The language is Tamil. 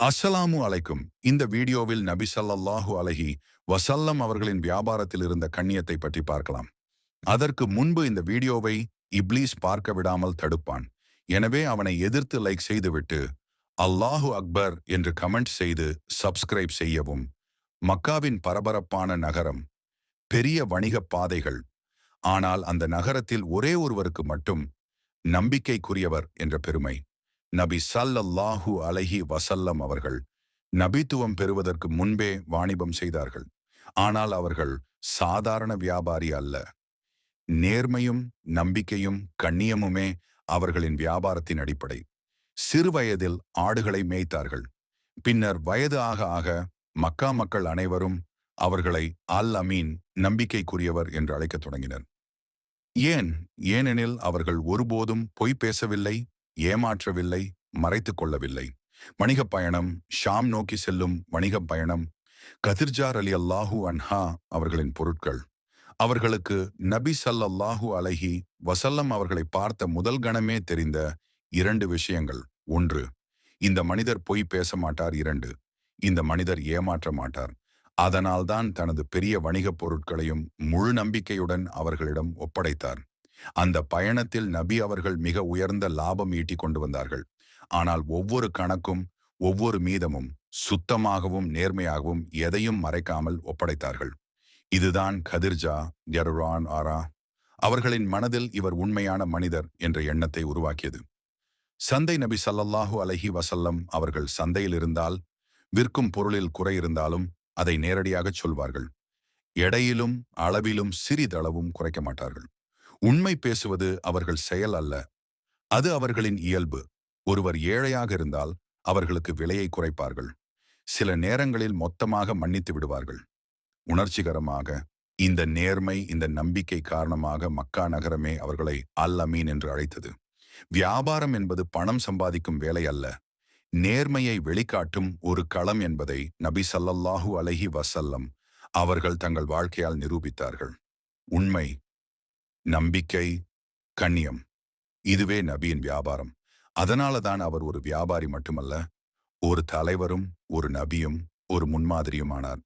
அஸ்ஸலாமு அலைக்கும். இந்த வீடியோவில் நபி ஸல்லல்லாஹு அலைஹி வஸல்லம் அவர்களின் வியாபாரத்தில் இருந்த கண்ணியத்தை பற்றி பார்க்கலாம். அதற்கு முன்பு இந்த வீடியோவை இப்லீஸ் பார்க்க விடாமல் தடுப்பான். எனவே அவனை எதிர்த்து லைக் செய்துவிட்டு அல்லாஹு அக்பர் என்று கமெண்ட் செய்து சப்ஸ்கிரைப் செய்யவும். மக்காவின் பரபரப்பான நகரம், பெரிய வணிகப் பாதைகள். ஆனால் அந்த நகரத்தில் ஒரே ஒருவருக்கு மட்டும் நம்பிக்கைக்குரியவர் என்ற பெருமை. நபி ஸல்லல்லாஹு அலைஹி வஸல்லம் அவர்கள் நபித்துவம் பெறுவதற்கு முன்பே வாணிபம் செய்தார்கள். ஆனால் அவர்கள் சாதாரண வியாபாரி அல்ல. நேர்மையும் நம்பிக்கையும் கண்ணியமுமே அவர்களின் வியாபாரத்தின் அடிப்படை. சிறுவயதில் ஆடுகளை மேய்த்தார்கள். பின்னர் வயது ஆக ஆக மக்கா மக்கள் அனைவரும் அவர்களை அல் அமீன், நம்பிக்கைக்குரியவர் என்று அழைக்கத் தொடங்கினர். ஏனெனில் அவர்கள் ஒருபோதும் பொய் பேசவில்லை, ஏமாற்றவில்லை, மறைத்துக் கொள்ளவில்லை. வணிகப் பயணம், ஷாம் நோக்கி செல்லும் வணிகப் பயணம், கதிர்ஜா ரலியல்லாஹு அன்ஹா அவர்களின் பொருட்கள். அவர்களுக்கு நபி ஸல்லல்லாஹு அலைஹி வஸல்லம் அவர்களை பார்த்த முதல் கணமே தெரிந்த இரண்டு விஷயங்கள். ஒன்று, இந்த மனிதர் பொய் பேச மாட்டார். இரண்டு, இந்த மனிதர் ஏமாற்ற மாட்டார். அதனால்தான் தனது பெரிய வணிகப் பொருட்களையும் முழு நம்பிக்கையுடன் அவர்களிடம் ஒப்படைத்தார். அந்த பயணத்தில் நபி அவர்கள் மிக உயர்ந்த லாபம் ஈட்டிக் கொண்டு வந்தார்கள். ஆனால் ஒவ்வொரு கணக்கும், ஒவ்வொரு மீதமும் சுத்தமாகவும் நேர்மையாகவும் எதையும் மறைக்காமல் ஒப்படைத்தார்கள். இதுதான் கதிர்ஜா ஜருரான் ஆரா அவர்களின் மனதில் இவர் உண்மையான மனிதர் என்ற எண்ணத்தை உருவாக்கியது. சந்தை நபி ஸல்லல்லாஹு அலைஹி வஸல்லம் அவர்கள் சந்தையில் இருந்தால், விற்கும் பொருளில் குறை இருந்தாலும் அதை நேரடியாகச் சொல்வார்கள். எடையிலும் அளவிலும் சிறிதளவும் குறைக்க மாட்டார்கள். உண்மை பேசுவது அவர்கள் செயல் அல்ல, அது அவர்களின் இயல்பு. ஒருவர் ஏழையாக இருந்தால் அவர்களுக்கு விலையை குறைப்பார்கள். சில நேரங்களில் மொத்தமாக மன்னித்து விடுவார்கள். உணர்ச்சிகரமாக இந்த நேர்மை, இந்த நம்பிக்கை காரணமாக மக்கா நகரமே அவர்களை அல் அமீன் என்று அழைத்தது. வியாபாரம் என்பது பணம் சம்பாதிக்கும் வேலை அல்ல, நேர்மையை வெளிக்காட்டும் ஒரு களம் என்பதை நபி ஸல்லல்லாஹு அலைஹி வஸல்லம் அவர்கள் தங்கள் வாழ்க்கையால் நிரூபித்தார்கள். உண்மை, நம்பிக்கை, கண்ணியம், இதுவே நபியின் வியாபாரம். அதனால தான் அவர் ஒரு வியாபாரி மட்டுமல்ல, ஒரு தலைவரும், ஒரு நபியும், ஒரு முன்மாதிரியுமானார்.